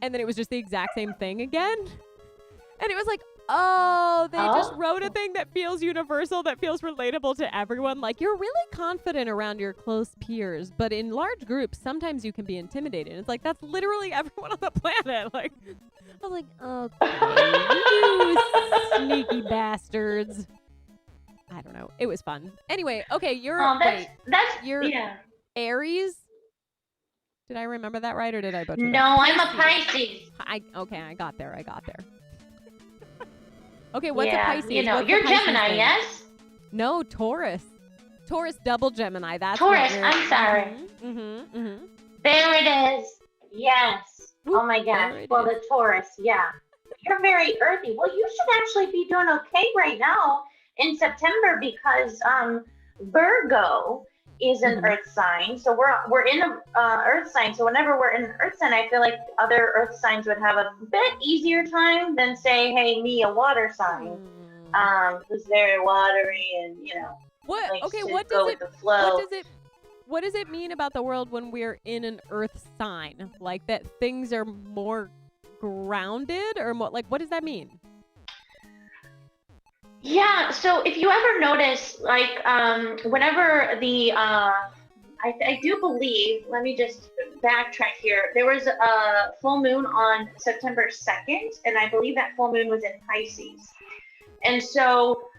And then it was just the exact same thing again. And it was oh, they just wrote a thing that feels universal, that feels relatable to everyone. You're really confident around your close peers, but in large groups, sometimes you can be intimidated. It's that's literally everyone on the planet. I was like, okay, you sneaky bastards. I don't know. It was fun. Anyway, okay, you're Aries. Did I remember that right, or did I butcher that? No, I'm a Pisces. Okay, I got there. Okay, what's a Yeah, Pisces? you know, What's you're a Pisces Gemini, thing? yes? No, Taurus. Taurus double Gemini. That's Taurus, what I'm sorry. There it is. Yes. Whoop, oh my gosh. there it Well, is. the Taurus, yeah. You're very earthy. Well, you should actually be doing okay right now in September because Virgo is an earth sign. So we're in a earth sign. So whenever we're in an earth sign, I feel like other earth signs would have a bit easier time than say, hey, me, a water sign. Who's very watery and, you know, What? likes Okay, to what go does with the flow. what does it mean about the world when we're in an earth sign? Like that things are more grounded, or more like what does that mean? Yeah, so if you ever notice, like, whenever I do believe, let me just backtrack here. There was a full moon on September 2nd, and I believe that full moon was in Pisces. And so,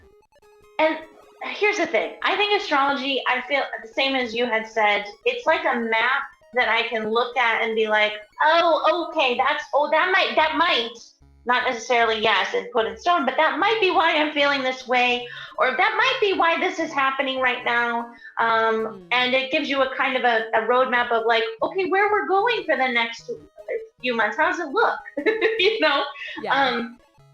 and here's the thing. I think astrology, I feel the same as you had said, it's like a map that I can look at and be like, oh, okay, that might, not necessarily yes and put in stone, but that might be why I'm feeling this way, or that might be why this is happening right now. And it gives you a kind of a roadmap of like, okay, where we're going for the next few months. How does it look? you know? Yeah.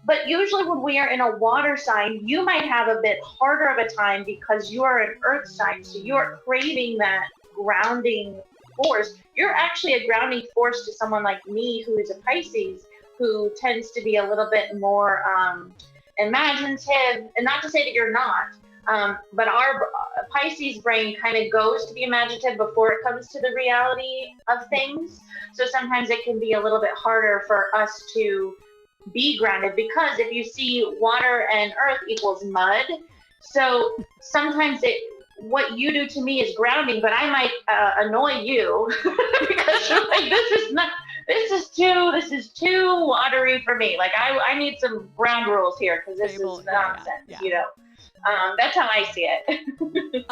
But usually when we are in a water sign, you might have a bit harder of a time because you are an earth sign. So you're craving that grounding force. You're actually a grounding force to someone like me who is a Pisces, who tends to be a little bit more imaginative. And not to say that you're not, but our Pisces brain kind of goes to the imaginative before it comes to the reality of things. So sometimes it can be a little bit harder for us to be grounded because if you see water and earth equals mud, so sometimes what you do to me is grounding, but I might annoy you because you're like, this is too watery for me. Like I need some ground rules here because this is nonsense. Yeah. You know, that's how I see it.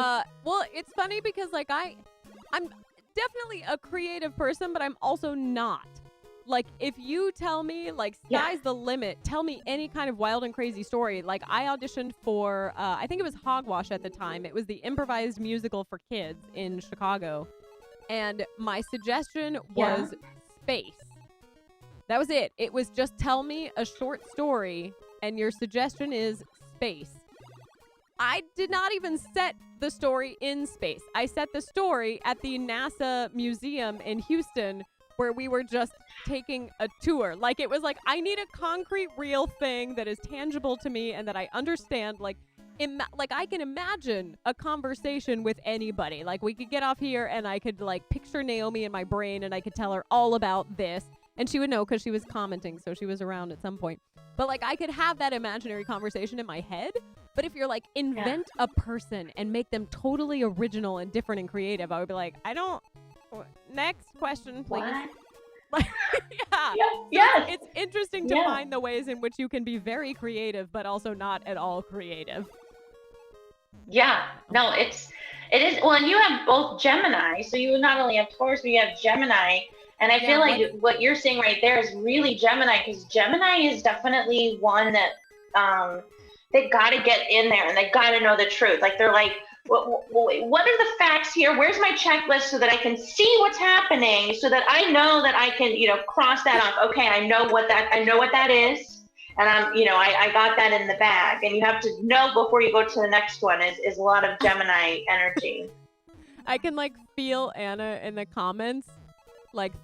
Well, it's funny because like I'm definitely a creative person, but I'm also not. Like, if you tell me, like, sky's the limit, tell me any kind of wild and crazy story. Like, I auditioned for, I think it was Hogwash at the time. It was the improvised musical for kids in Chicago. And my suggestion was space. That was it. It was just tell me a short story, and your suggestion is space. I did not even set the story in space. I set the story at the NASA museum in Houston, where we were just taking a tour. Like, it was like, I need a concrete, real thing that is tangible to me and that I understand. Like, I can imagine a conversation with anybody. Like, we could get off here and I could, like, picture Naomi in my brain and I could tell her all about this. And she would know because she was commenting, so she was around at some point. But, like, I could have that imaginary conversation in my head. But if you're like, invent a person and make them totally original and different and creative, I would be like, next question, please. What? It's interesting to find the ways in which you can be very creative, but also not at all creative. Yeah, no, it is. Well, and you have both Gemini, so you not only have Taurus, but you have Gemini. And I feel like what you're saying right there is really Gemini, because Gemini is definitely one that they got to get in there and they got to know the truth. Like they're like, what are the facts here? Where's my checklist so that I can see what's happening, so that I know that I can, cross that off. Okay, I know what that is, and I got that in the bag. And you have to know before you go to the next one is a lot of Gemini energy. I can feel Anna in the comments,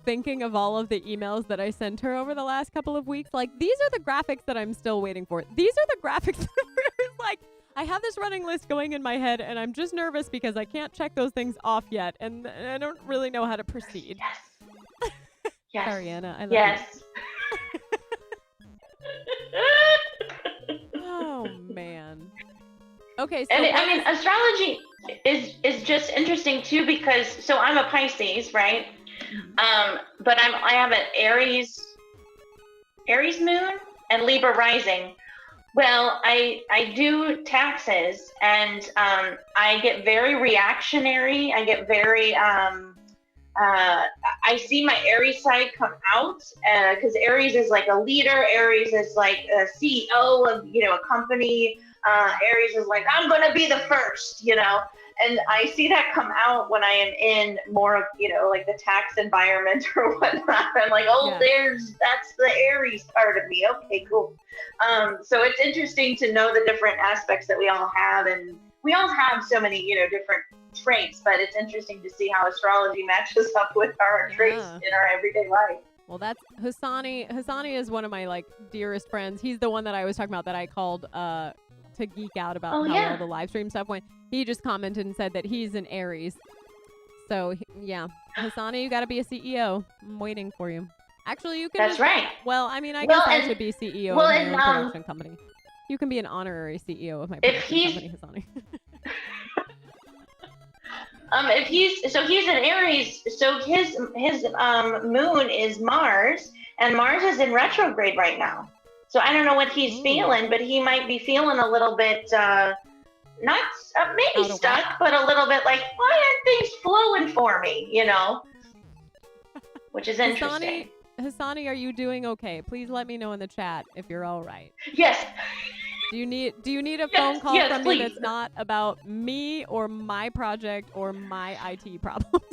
thinking of all of the emails that I sent her over the last couple of weeks. Like, these are the graphics that I'm still waiting for. These are the graphics that I have this running list going in my head, and I'm just nervous because I can't check those things off yet, and I don't really know how to proceed. Yes. Sorry, Anna. I love you. Oh, man. Okay, so... And astrology is just interesting, too, because... So I'm a Pisces, right? But I have an Aries moon and Libra rising. Well, I do taxes, and I get very reactionary. I get very I see my Aries side come out because Aries is like a leader. Aries is like a CEO of a company. Aries is like, I'm gonna be the first, and I see that come out when I am in more of like the tax environment or whatnot. I'm like, oh, Yeah. that's the Aries part of me. Okay, cool. So it's interesting to know the different aspects that we all have, and we all have so many different traits, but it's interesting to see how astrology matches up with our traits Yeah. in our everyday life. Well, that's Hasani. Hasani is one of my like dearest friends. He's the one that I was talking about that I called to geek out about Oh how yeah, well the live stream stuff went. He just commented and said that he's an Aries. So yeah, Hasani, you got to be a CEO. I'm waiting for you. Actually, you can. that's right. Well, I mean, I Well, guess I and should be CEO well, of my and own production company. You can be an honorary CEO of my if production he's company, Hasani. if he's an Aries, so his moon is Mars, and Mars is in retrograde right now. So I don't know what he's feeling, but he might be feeling a little bit not maybe stuck, but a little bit like, why aren't things flowing for me? Which is interesting. Hasani, are you doing okay? Please let me know in the chat if you're all right. Yes. Do you need a phone call from please. me that's not about me or my project or my IT problems?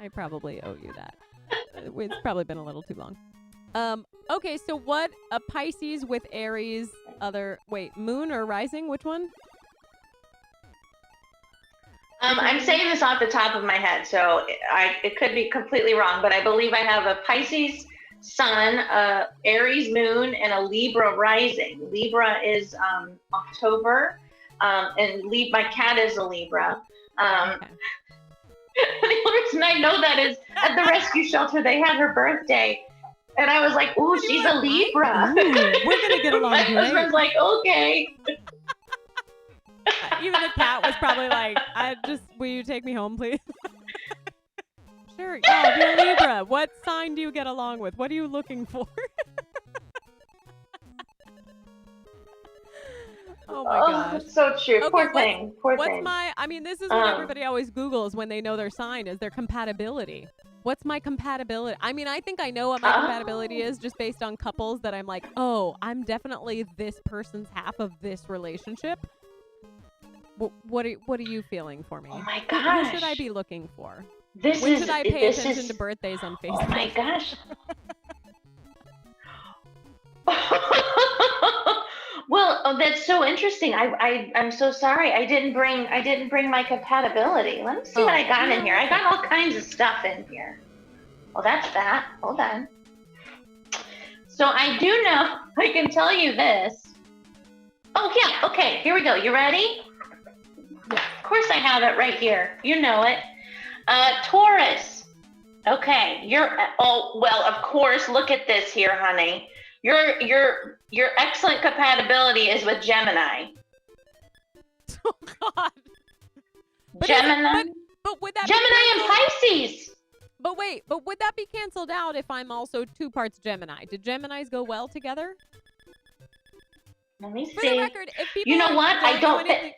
I probably owe you that. It's probably been a little too long. Okay, so what a Pisces with Aries moon or rising? Which one? I'm saying this off the top of my head, so it could be completely wrong, but I believe I have a Pisces sun, Aries moon, and a Libra rising. Libra is October, and my cat is a Libra. Okay. The only reason I know that is at the rescue shelter they had her birthday, and I was like, "Ooh, she's a Libra." Ooh, we're gonna get along my great. husband's like, "Okay." Even the cat was probably like, will you take me home, please? Sure. Oh, you're Libra. What sign do you get along with? What are you looking for? Oh my gosh. So true. Okay, Poor thing. This is what everybody always Googles when they know their sign is their compatibility. What's my compatibility? I mean, I think I know what my compatibility is just based on couples that I'm like, oh, I'm definitely this person's half of this relationship. What are you feeling for me? Oh my gosh. Who should I be looking for? When should I pay attention to birthdays on Facebook? Oh my gosh. Well, that's so interesting. I'm so sorry. I didn't bring my compatibility. Let me see what I got in here. I got all kinds of stuff in here. Well, that's that. Hold on. So I do know, I can tell you this. Oh yeah, okay, here we go. You ready? Yeah. Of course I have it right here. You know it. Taurus. Okay, well, of course, look at this here, honey. Your excellent compatibility is with Gemini. Oh God. Gemini. But would that Gemini and Pisces. But would that be canceled out if I'm also 2 parts Gemini? Did Geminis go well together? Let me see. For the record, if people you know what? I don't think.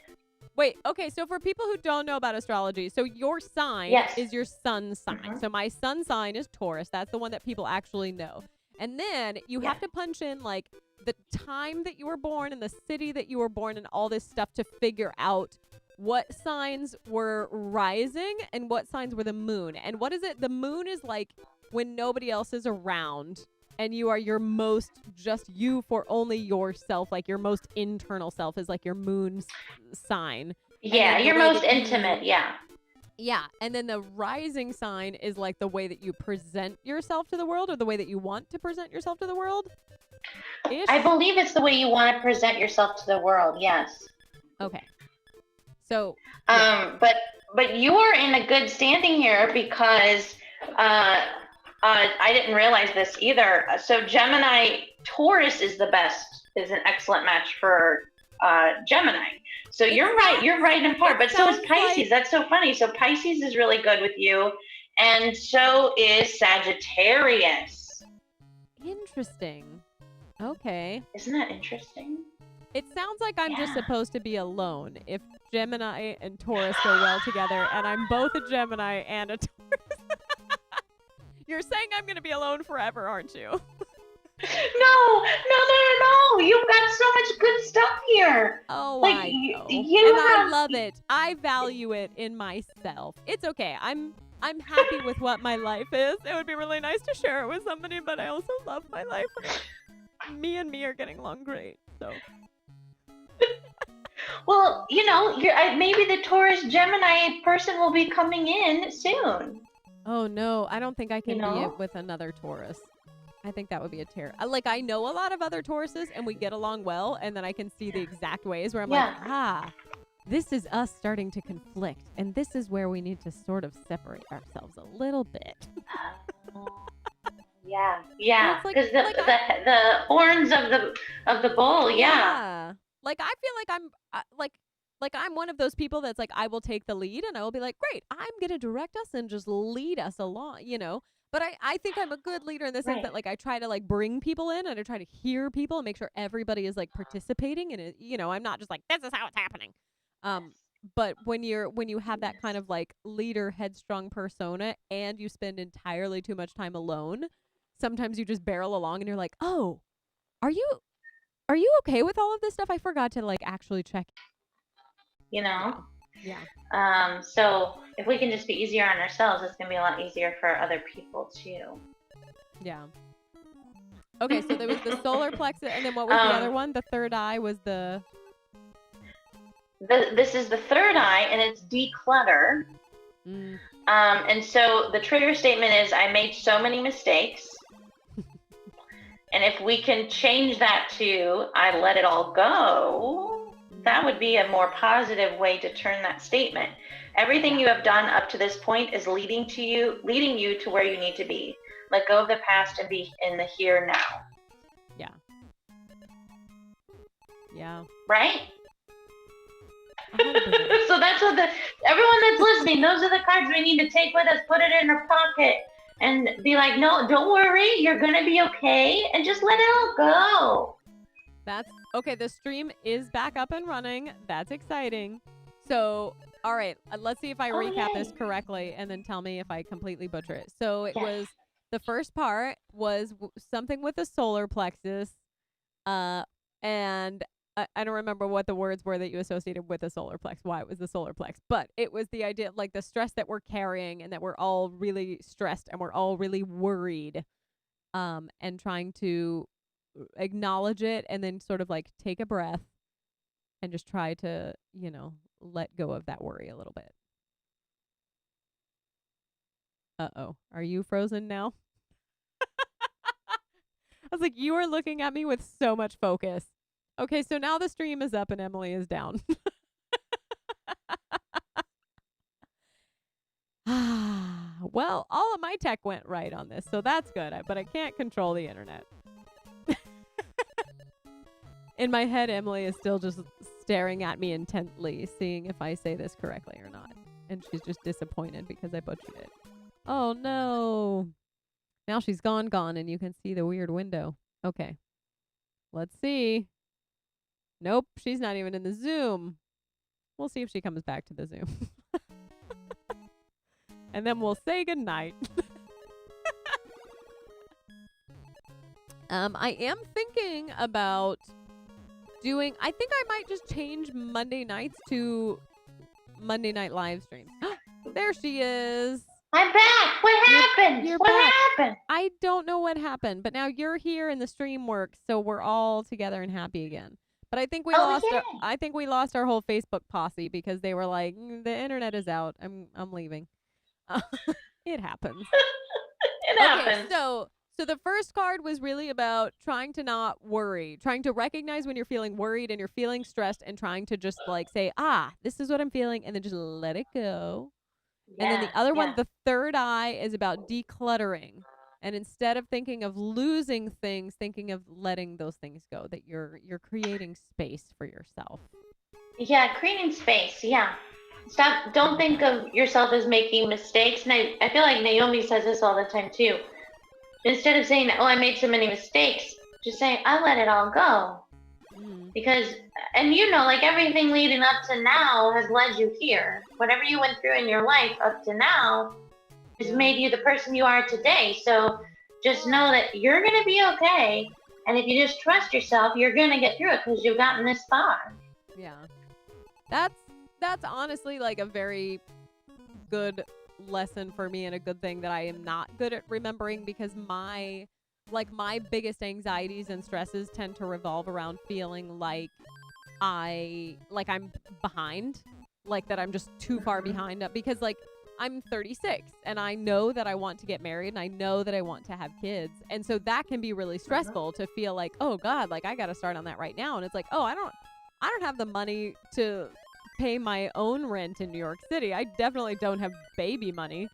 Wait, okay, so for people who don't know about astrology, so your sign is your sun sign. Mm-hmm. So my sun sign is Taurus. That's the one that people actually know. And then you have to punch in like the time that you were born and the city that you were born and all this stuff to figure out what signs were rising and what signs were the moon. And what is it? The moon is like when nobody else is around and you are your most just you for only yourself, like your most internal self is like your moon's sign. Yeah, your most intimate, yeah. Yeah, and then the rising sign is like the way that you present yourself to the world or the way that you want to present yourself to the world. I believe it's the way you want to present yourself to the world, yes. Okay. So but you are in a good standing here because I didn't realize this either. So Gemini Taurus is an excellent match for Gemini. So you're right in part, but so is Pisces. That's so funny. So Pisces is really good with you, and so is Sagittarius. Interesting. Okay. Isn't that interesting? It sounds like I'm just Yeah. supposed to be alone if Gemini and Taurus go well together, and I'm both a Gemini and a Taurus. You're saying I'm going to be alone forever, aren't you? No. You've got so much good stuff here. Oh, Like, I know. you And I have- love it. I value it in myself. It's okay. I'm happy with what my life is. It would be really nice to share it with somebody, but I also love my life. Me and me are getting along great. So Well, maybe the Taurus Gemini person will be coming in soon. oh no, I don't think I can You be know? it with another Taurus. I think that would be a terror. I know a lot of other Tauruses and we get along well, and then I can see the exact ways where I'm like, this is us starting to conflict, and this is where we need to sort of separate ourselves a little bit. Yeah, Well, it's because like the horns of the bull, yeah. Like I feel like I'm like I'm one of those people that's like I will take the lead and I will be like, great, I'm gonna direct us and just lead us along, But I think I'm a good leader in the sense that like I try to like bring people in and I try to hear people and make sure everybody is like participating in it. I'm not just like this is how it's happening. But when you have that kind of like leader headstrong persona and you spend entirely too much time alone, sometimes you just barrel along and you're like, "Oh, are you okay with all of this stuff? I forgot to like actually check." Yeah. Yeah. So if we can just be easier on ourselves, it's gonna be a lot easier for other people too. Yeah. Okay, so there was the solar plexus, and then what was the other one? The third eye was the... This is the third eye, and it's declutter. And so the trigger statement is, I made so many mistakes. And if we can change that to, I let it all go, that would be a more positive way to turn that statement. Everything you have done up to this point is leading you to where you need to be. Let go of the past and be in the here now. Yeah. Yeah. Right? 100%. So that's what everyone that's listening, those are the cards we need to take with us, put it in our pocket, and be like, no, don't worry, you're gonna be okay, and just let it all go. That's okay. The stream is back up and running. That's exciting. So, all right, let's see if I recap this correctly, and then tell me if I completely butcher it. So it was the first part was something with the solar plexus, and I don't remember what the words were that you associated with the solar plex, why it was the solar plex, but it was the idea of like the stress that we're carrying and that we're all really stressed and we're all really worried, and trying to acknowledge it and then sort of like take a breath and just try to, let go of that worry a little bit. Uh-oh. Are you frozen now? I was like, you are looking at me with so much focus. Okay, so now the stream is up and Emily is down. Well, all of my tech went right on this, so that's good. But I can't control the internet. In my head, Emily is still just staring at me intently, seeing if I say this correctly or not. And she's just disappointed because I butchered it. Oh, no. Now she's gone, and you can see the weird window. Okay. Let's see. Nope, she's not even in the Zoom. We'll see if she comes back to the Zoom. And then we'll say goodnight. I am thinking about I think I might just change Monday nights to Monday night live streams. There she is. I'm back. What happened? You're what back. happened? I don't know what happened, but now you're here and the stream works, so we're all together and happy again. But I think we lost our whole Facebook posse because they were like, the internet is out. I'm leaving. It happens. It happens. So the first card was really about trying to not worry, trying to recognize when you're feeling worried and you're feeling stressed and trying to just like say, this is what I'm feeling, and then just let it go. And then the other one, the third eye, is about decluttering. And instead of thinking of losing things, thinking of letting those things go, that you're creating space for yourself. Yeah, creating space. Yeah. Don't think of yourself as making mistakes. And I feel like Naomi says this all the time too. Instead of saying, I made so many mistakes, just saying, I let it all go. Mm. Because, and like everything leading up to now has led you here. Whatever you went through in your life up to now has made you the person you are today. So just know that you're going to be okay. And if you just trust yourself, you're going to get through it because you've gotten this far. Yeah. That's honestly like a very good lesson for me and a good thing that I am not good at remembering, because my biggest anxieties and stresses tend to revolve around feeling like I'm behind, like that I'm just too far behind, because like I'm 36 and I know that I want to get married and I know that I want to have kids. And so that can be really stressful to feel like, oh God, like I got to start on that right now. And it's like, oh, I don't have the money to pay my own rent in New York City. I definitely don't have baby money.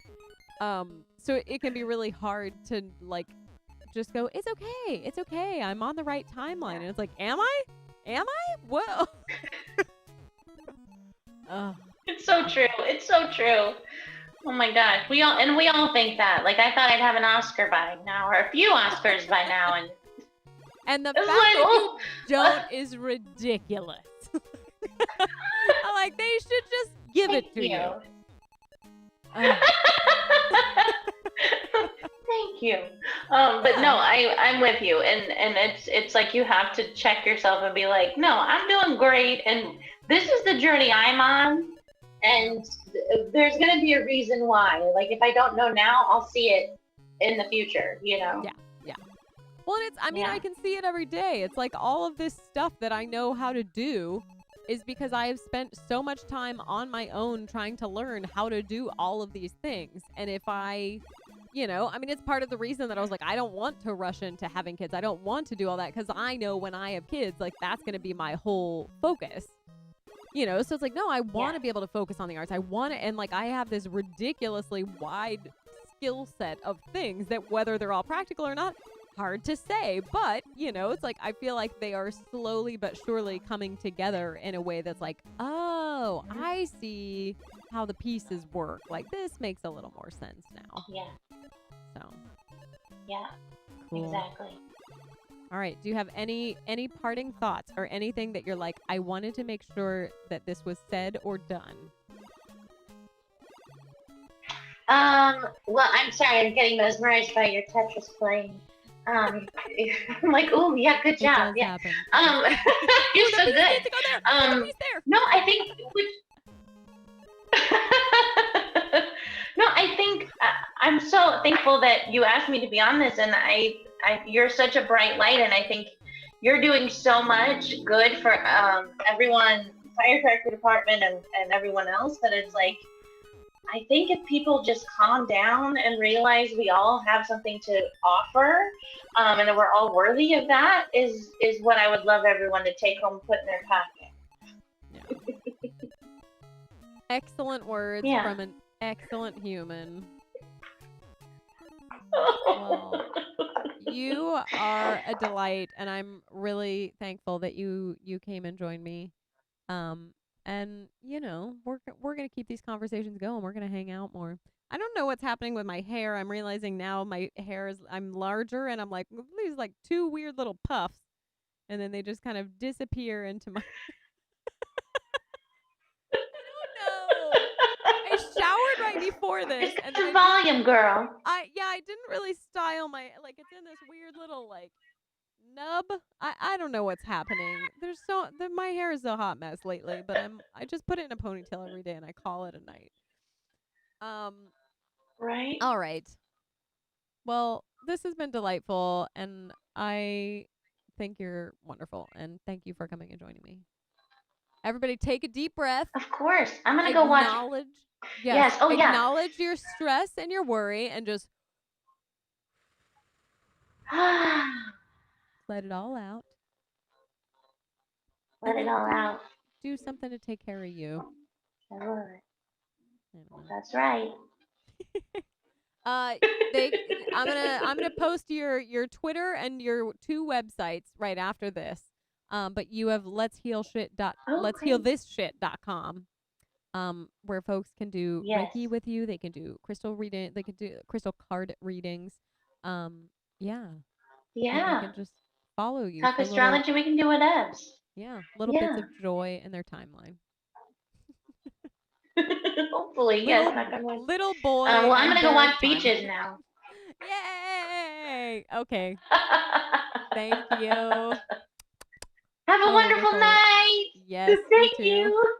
So it can be really hard to like just go, it's okay. It's okay. I'm on the right timeline. And it's like, am I? Whoa. It's so true. It's so true. Oh my gosh. We all think that. Like, I thought I'd have an Oscar by now, or a few Oscars by now, and the fact that you don't is ridiculous. I'm like, they should just give it to you. Thank you. But no, I'm with you, and it's like you have to check yourself and be like, no, I'm doing great, and this is the journey I'm on, and there's gonna be a reason why. Like, if I don't know now, I'll see it in the future. Yeah. Well, I can see it every day. It's like all of this stuff that I know how to do is because I have spent so much time on my own trying to learn how to do all of these things. And if it's part of the reason that I was like, I don't want to rush into having kids. I don't want to do all that because I know when I have kids, like that's going to be my whole focus. So it's like, no, I want to be able to focus on the arts. I want to, and like I have this ridiculously wide skill set of things that whether they're all practical or not, hard to say. But, it's like I feel like they are slowly but surely coming together in a way that's like, oh, I see how the pieces work. Like this makes a little more sense now. Yeah. So. Yeah. Cool. Exactly. All right. Do you have any parting thoughts or anything that you're like, I wanted to make sure that this was said or done? Well, I'm sorry, I'm getting mesmerized by your Tetris playing. I'm like, oh yeah, good job. Yeah. You're so good. No, I think no, I think I'm so thankful that you asked me to be on this, and you're such a bright light, and I think you're doing so much good for everyone, Firecracker Department, and everyone else, that it's like, I think if people just calm down and realize we all have something to offer, and that we're all worthy of that, is what I would love everyone to take home, put in their pocket. Yeah. Excellent words from an excellent human. Well, you are a delight, and I'm really thankful that you came and joined me. And we're gonna keep these conversations going. We're gonna hang out more. I don't know what's happening with my hair. I'm realizing now my hair I'm larger, and I'm like these like two weird little puffs, and then they just kind of disappear into my. I don't know. I showered right before this, and the volume, girl. I didn't really style my it's in this weird little nub. I don't know what's happening. My hair is a hot mess lately, but I just put it in a ponytail every day and I call it a night. Right. All right. Well, this has been delightful, and I think you're wonderful, and thank you for coming and joining me. Everybody, take a deep breath. Of course, I'm gonna go watch. Yes. Oh yeah. Acknowledge your stress and your worry, and just let it all out. Let it all out. Do something to take care of you. I love it. That's right. I'm gonna post your Twitter and your two websites right after this. But you have let's heal this shit.com. Where folks can do Reiki with you. They can do crystal reading. They can do crystal card readings. Yeah. Yeah. And you can just follow you Talk for little, astrology, we can do whatevs. little bits Yeah. of joy in their timeline. Hopefully, yes. Knock on wood. Little boy Well, I'm and gonna go their watch beaches timeline. now. Yay! Okay. Thank you. Have a wonderful Wonderful. night. Yes, you Thank too. you.